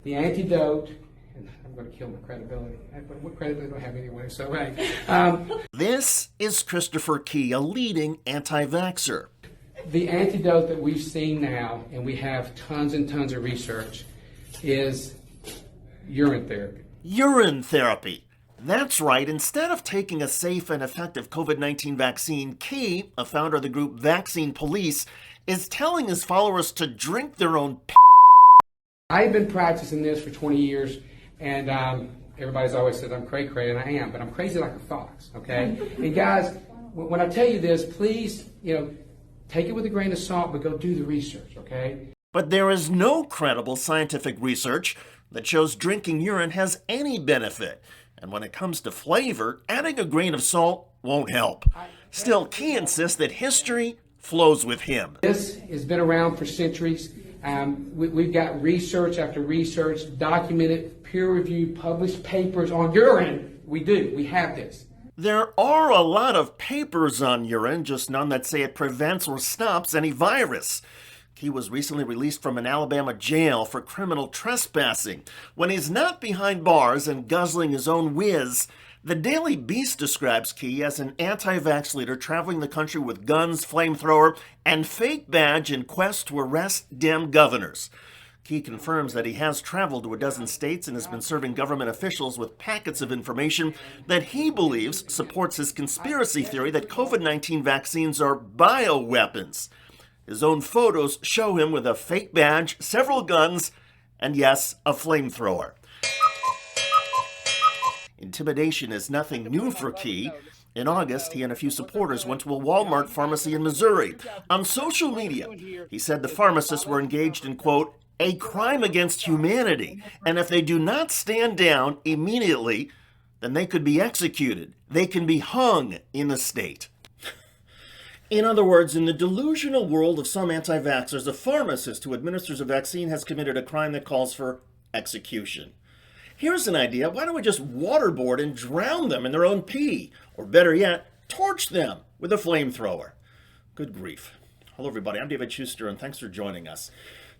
The antidote, and I'm going to kill my credibility. What credibility do I have anyway? So, right. This is Christopher Key, a leading anti-vaxxer. The antidote that we've seen now, and we have tons and tons of research, is urine therapy. Urine therapy. That's right. Instead of taking a safe and effective COVID-19 vaccine, Key, a founder of the group Vaccine Police, is telling his followers to drink their own I've been practicing this for 20 years, and everybody's always said I'm cray-cray, and I am, but I'm crazy like a fox, okay? And guys, when I tell you this, please, take it with a grain of salt, but go do the research, okay? But there is no credible scientific research that shows drinking urine has any benefit. And when it comes to flavor, adding a grain of salt won't help. Still, Key insists that history flows with him. This has been around for centuries. We've got research after research, documented, peer-reviewed, published papers on urine. We do. We have this. There are a lot of papers on urine, just none that say it prevents or stops any virus. He was recently released from an Alabama jail for criminal trespassing. When he's not behind bars and guzzling his own whiz, the Daily Beast describes Key as an anti-vax leader traveling the country with guns, flamethrower, and fake badge in quest to arrest Dem governors. Key confirms that he has traveled to a dozen states and has been serving government officials with packets of information that he believes supports his conspiracy theory that COVID-19 vaccines are bioweapons. His own photos show him with a fake badge, several guns, and yes, a flamethrower. Intimidation is nothing new for Key. In August, he and a few supporters went to a Walmart pharmacy in Missouri. On social media, he said the pharmacists were engaged in, quote, a crime against humanity, and if they do not stand down immediately, then they could be executed. They can be hung in the state. In other words, in the delusional world of some anti-vaxxers, a pharmacist who administers a vaccine has committed a crime that calls for execution. Here's an idea. Why don't we just waterboard and drown them in their own pee? Or better yet, torch them with a flamethrower. Good grief. Hello, everybody. I'm David Shuster, and thanks for joining us.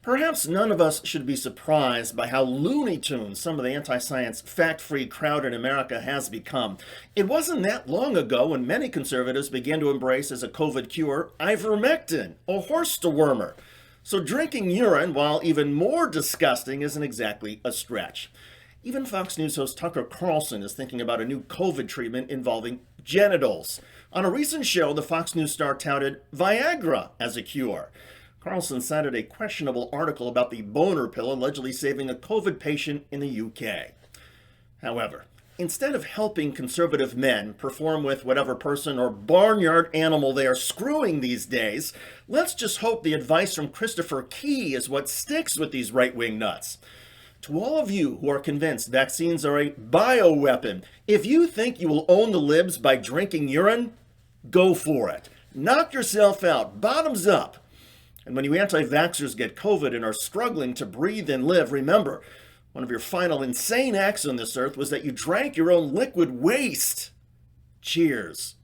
Perhaps none of us should be surprised by how Looney Tunes some of the anti-science fact-free crowd in America has become. It wasn't that long ago when many conservatives began to embrace as a COVID cure ivermectin, a horse dewormer. So drinking urine, while even more disgusting, isn't exactly a stretch. Even Fox News host Tucker Carlson is thinking about a new COVID treatment involving genitals. On a recent show, the Fox News star touted Viagra as a cure. Carlson cited a questionable article about the boner pill allegedly saving a COVID patient in the UK. However, instead of helping conservative men perform with whatever person or barnyard animal they are screwing these days, let's just hope the advice from Christopher Key is what sticks with these right-wing nuts. To all of you who are convinced vaccines are a bioweapon, if you think you will own the libs by drinking urine, go for it. Knock yourself out, bottoms up. And when you anti-vaxxers get COVID and are struggling to breathe and live, remember, one of your final insane acts on this earth was that you drank your own liquid waste. Cheers.